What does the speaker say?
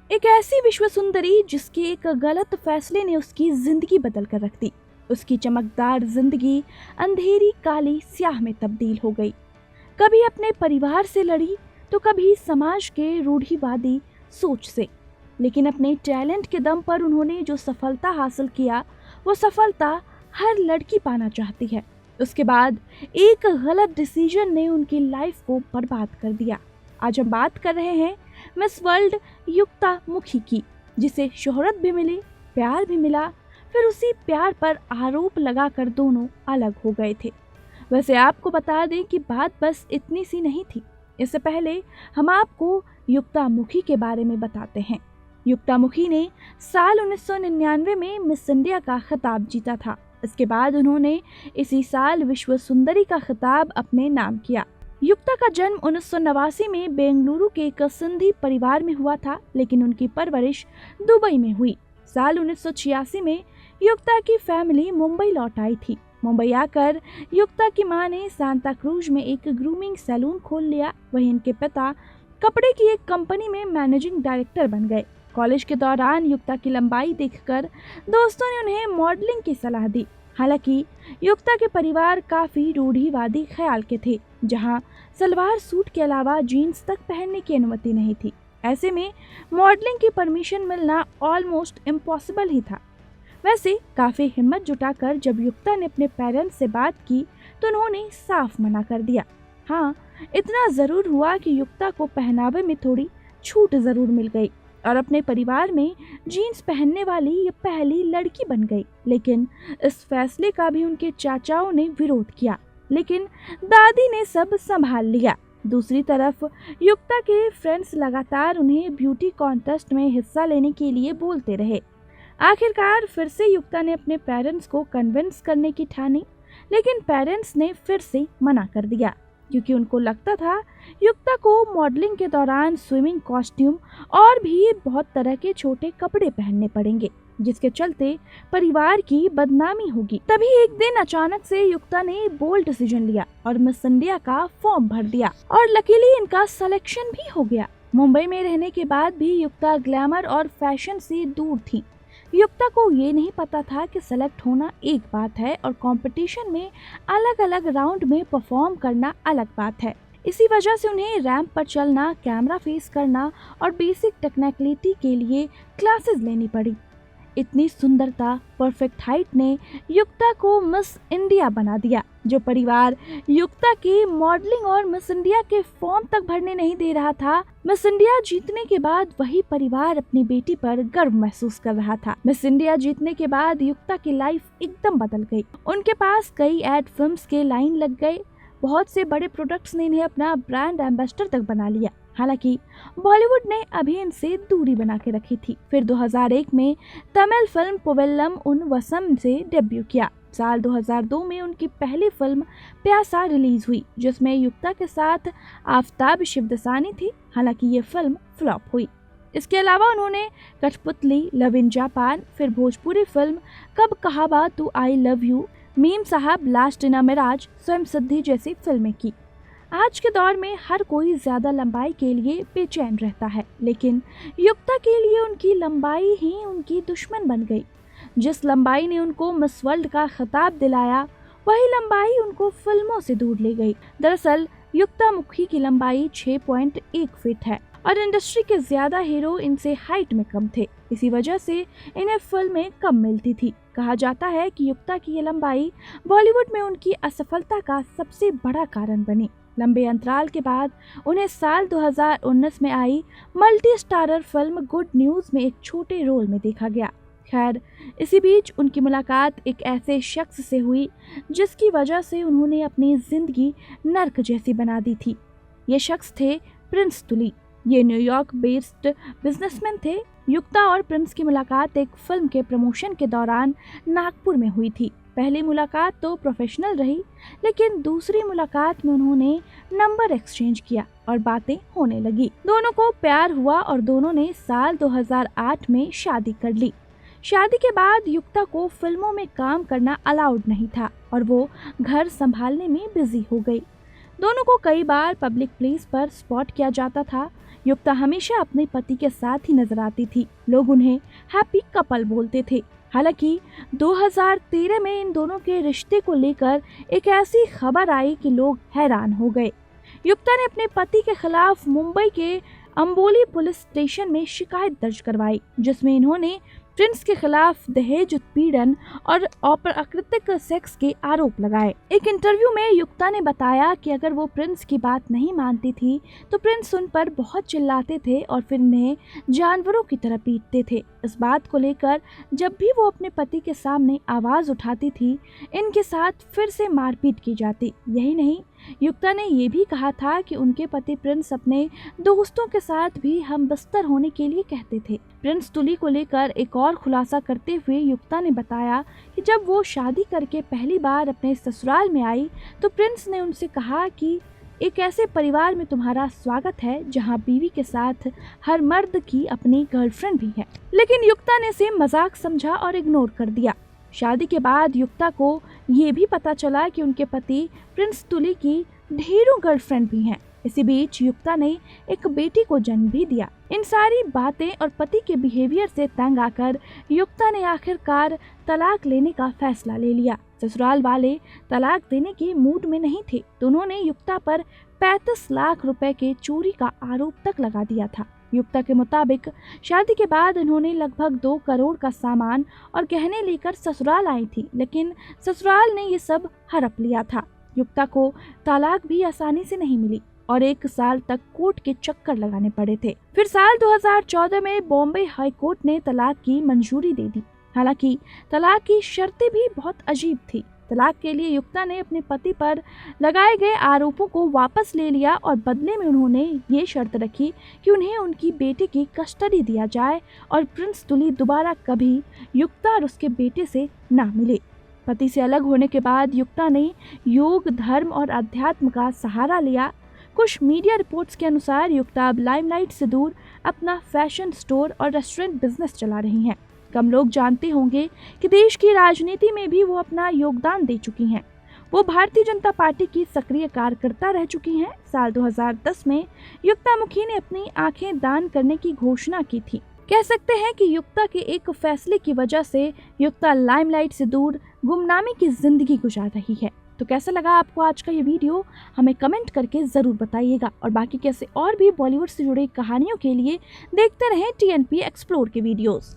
एक ऐसी विश्व सुंदरी जिसके एक गलत फैसले ने उसकी जिंदगी बदल कर रख दी। उसकी चमकदार जिंदगी अंधेरी काली स्याह में तब्दील हो गई। कभी अपने परिवार से लड़ी तो कभी समाज के रूढ़िवादी सोच से, लेकिन अपने टैलेंट के दम पर उन्होंने जो सफलता हासिल किया वो सफलता हर लड़की पाना चाहती है। उसके बाद एक गलत डिसीजन ने उनकी लाइफ को बर्बाद कर दिया। आज हम बात कर रहे हैं मिस वर्ल्ड युक्ता मुखी की, जिसे शोहरत भी मिली, प्यार भी मिला, फिर उसी प्यार पर आरोप लगाकर दोनों अलग हो गए थे। वैसे आपको बता दें कि बात बस इतनी सी नहीं थी। इससे पहले हम आपको युक्ता मुखी के बारे में बताते हैं। युक्ता मुखी ने साल 1999 में मिस इंडिया का खिताब जीता था। इसके बाद उन्होंने इसी साल विश्व सुंदरी का खिताब अपने नाम किया। युक्ता का जन्म 1989 में बेंगलुरु के एक सिंधी परिवार में हुआ था, लेकिन उनकी परवरिश दुबई में हुई। साल 1986 में युक्ता की फैमिली मुंबई लौट आई थी। मुंबई आकर युक्ता की मां ने सांता क्रूज में एक ग्रूमिंग सैलून खोल लिया। वहीं इनके पिता कपड़े की एक कंपनी में मैनेजिंग डायरेक्टर बन गए। कॉलेज के दौरान युक्ता की लंबाई देखकर दोस्तों ने उन्हें मॉडलिंग की सलाह दी। हालांकि युक्ता के परिवार काफी रूढ़िवादी ख्याल के थे, जहां सलवार सूट के अलावा जीन्स तक पहनने की अनुमति नहीं थी। ऐसे में मॉडलिंग की परमिशन मिलना ऑलमोस्ट इम्पॉसिबल ही था। वैसे काफी हिम्मत जुटाकर जब युक्ता ने अपने पेरेंट्स से बात की तो उन्होंने साफ मना कर दिया। हाँ, इतना जरूर हुआ कि युक्ता को पहनावे में थोड़ी छूट जरूर मिल गई और अपने परिवार में जीन्स पहनने वाली ये पहली लड़की बन गई। लेकिन इस फैसले का भी उनके चाचाओं ने विरोध किया, लेकिन दादी ने सब संभाल लिया। दूसरी तरफ युक्ता के फ्रेंड्स लगातार उन्हें ब्यूटी कॉन्टेस्ट में हिस्सा लेने के लिए बोलते रहे। आखिरकार फिर से युक्ता ने अपने पेरेंट्स को कन्विंस करने की ठानी, लेकिन पेरेंट्स ने फिर से मना कर दिया, क्योंकि उनको लगता था युक्ता को मॉडलिंग के दौरान स्विमिंग कॉस्ट्यूम और भी बहुत तरह के छोटे कपड़े पहनने पड़ेंगे, जिसके चलते परिवार की बदनामी होगी। तभी एक दिन अचानक से युक्ता ने बोल्ड डिसीजन लिया और मिस इंडिया का फॉर्म भर दिया और लकीली इनका सिलेक्शन भी हो गया। मुंबई में रहने के बाद भी युक्ता ग्लैमर और फैशन से दूर थी। युक्ता को ये नहीं पता था कि सेलेक्ट होना एक बात है और कंपटीशन में अलग अलग राउंड में परफॉर्म करना अलग बात है। इसी वजह से उन्हें रैंप पर चलना, कैमरा फेस करना और बेसिक टेक्निकलिटी के लिए क्लासेस लेनी पड़ी। इतनी सुंदरता, परफेक्ट हाइट ने युक्ता को मिस इंडिया बना दिया। जो परिवार युक्ता के मॉडलिंग और मिस इंडिया के फॉर्म तक भरने नहीं दे रहा था, मिस इंडिया जीतने के बाद वही परिवार अपनी बेटी पर गर्व महसूस कर रहा था। मिस इंडिया जीतने के बाद युक्ता की लाइफ एकदम बदल गई। उनके पास कई एड फिल्म्स के लाइन लग गए। बहुत से बड़े प्रोडक्ट्स ने इन्हें अपना ब्रांड एम्बेसडर तक बना लिया। हालांकि बॉलीवुड ने अभी इनसे दूरी बना के रखी थी। फिर 2001 में तमिल फिल्म पुवेल्लम उन वसम से डेब्यू किया। साल 2002 में उनकी पहली फिल्म प्यासा रिलीज हुई, जिसमें युक्ता के साथ आफताब शिवदसानी थी। हालांकि ये फिल्म फ्लॉप हुई। इसके अलावा उन्होंने कठपुतली, लव इन जापान, फिर भोजपुरी फिल्म कब कहाबा तू आई लव यू, मीम साहब, लास्ट इन अ मिराज, स्वयं सिद्धि जैसी फिल्में की। आज के दौर में हर कोई ज्यादा लंबाई के लिए बेचैन रहता है, लेकिन युक्ता के लिए उनकी लंबाई ही उनकी दुश्मन बन गई। जिस लंबाई ने उनको मिस वर्ल्ड का खिताब दिलाया, वही लंबाई उनको फिल्मों से दूर ले गई। दरअसल युक्ता मुखी की लंबाई 6.1 फीट है और इंडस्ट्री के ज्यादा हीरो इनसे हाइट में कम थे। इसी वजह से इन्हें फिल्में कम मिलती थी। कहा जाता है कि युक्ता की ये लंबाई बॉलीवुड में उनकी असफलता का सबसे बड़ा कारण बनी। लंबे अंतराल के बाद उन्हें साल 2019 में आई multi starrer film Good News में एक छोटे रोल में देखा गया। खैर, इसी बीच उनकी मुलाकात एक ऐसे शख्स से हुई जिसकी वजह से उन्होंने अपनी जिंदगी नर्क जैसी बना दी थी। ये शख्स थे प्रिंस तुली। ये न्यूयॉर्क बेस्ड बिजनेसमैन थे। युक्ता और प्रिंस की मुलाकात एक फिल्म के प्रमोशन के दौरान नागपुर में हुई थी। पहली मुलाकात तो प्रोफेशनल रही, लेकिन दूसरी मुलाकात में उन्होंने नंबर एक्सचेंज किया और बातें होने लगी। दोनों को प्यार हुआ और दोनों ने साल 2008 में शादी कर ली। शादी के बाद युक्ता को फिल्मों में काम करना अलाउड नहीं था और वो घर संभालने में बिजी हो गई। दोनों को कई बार पब्लिक प्लेस पर स्पॉट किया जाता था, युक्ता हमेशा अपने पति के साथ ही नजर आती थी। लोग उन्हें हैप्पी कपल बोलते थे। हालांकि 2013 में इन दोनों के रिश्ते को लेकर एक ऐसी खबर आई कि लोग हैरान हो गए। युक्ता ने अपने पति के खिलाफ मुंबई के अंबोली पुलिस स्टेशन में शिकायत दर्ज करवाई, जिसमें इन्होंने प्रिंस के खिलाफ दहेज उत्पीड़न और अप्राकृतिक सेक्स के आरोप लगाए। एक इंटरव्यू में युक्ता ने बताया कि अगर वो प्रिंस की बात नहीं मानती थी तो प्रिंस उन पर बहुत चिल्लाते थे और फिर इन्हें जानवरों की तरह पीटते थे। इस बात को लेकर जब भी वो अपने पति के सामने आवाज उठाती थी, इनके साथ फिर से मारपीट की जाती। यही नहीं, युक्ता ने ये भी कहा था कि उनके पति प्रिंस अपने दोस्तों के साथ भी हम बस्तर होने के लिए कहते थे। प्रिंस तुली को लेकर एक और खुलासा करते हुए युक्ता ने बताया कि जब वो शादी करके पहली बार अपने ससुराल में आई तो प्रिंस ने उनसे कहा कि एक ऐसे परिवार में तुम्हारा स्वागत है जहां बीवी के साथ हर मर्द की अपनी गर्लफ्रेंड भी है। लेकिन युक्ता ने इसे मजाक समझा और इग्नोर कर दिया। शादी के बाद युक्ता को ये भी पता चला कि उनके पति प्रिंस तुली की ढेरों गर्लफ्रेंड भी हैं। इसी बीच युक्ता ने एक बेटी को जन्म भी दिया। इन सारी बातें और पति के बिहेवियर से तंग आकर युक्ता ने आखिरकार तलाक लेने का फैसला ले लिया। ससुराल वाले तलाक देने के मूड में नहीं थे तो उन्होंने युक्ता पर 35 लाख रुपए के चोरी का आरोप तक लगा दिया था। युक्ता के मुताबिक शादी के बाद इन्होंने लगभग 2 करोड़ का सामान और गहने लेकर ससुराल आई थी, लेकिन ससुराल ने ये सब हड़प लिया था। युक्ता को तलाक भी आसानी से नहीं मिली और 1 साल तक कोर्ट के चक्कर लगाने पड़े थे। फिर साल 2014 में बॉम्बे हाई कोर्ट ने तलाक की मंजूरी दे दी। हालांकि तलाक की शर्तें भी बहुत अजीब थी। तलाक के लिए युक्ता ने अपने पति पर लगाए गए आरोपों को वापस ले लिया और बदले में उन्होंने ये शर्त रखी कि उन्हें उनकी बेटे की कस्टडी दिया जाए और प्रिंस तुली दोबारा कभी युक्ता और उसके बेटे से ना मिले। पति से अलग होने के बाद युक्ता ने योग, धर्म और अध्यात्म का सहारा लिया। कुछ मीडिया रिपोर्ट्स के अनुसार युक्ता अब लाइमलाइट से दूर अपना फैशन स्टोर और रेस्टोरेंट बिजनेस चला रही हैं। कम लोग जानते होंगे कि देश की राजनीति में भी वो अपना योगदान दे चुकी हैं। वो भारतीय जनता पार्टी की सक्रिय कार्यकर्ता रह चुकी हैं। साल 2010 में युक्ता मुखी ने अपनी आंखें दान करने की घोषणा की थी। कह सकते हैं कि युक्ता के एक फैसले की वजह से युक्ता लाइमलाइट से दूर गुमनामी की जिंदगी गुजार रही है। तो कैसा लगा आपको आज का ये वीडियो, हमें कमेंट करके ज़रूर बताइएगा। और बाकी कैसे और भी बॉलीवुड से जुड़ी कहानियों के लिए देखते रहें TNP एक्सप्लोर के वीडियोस।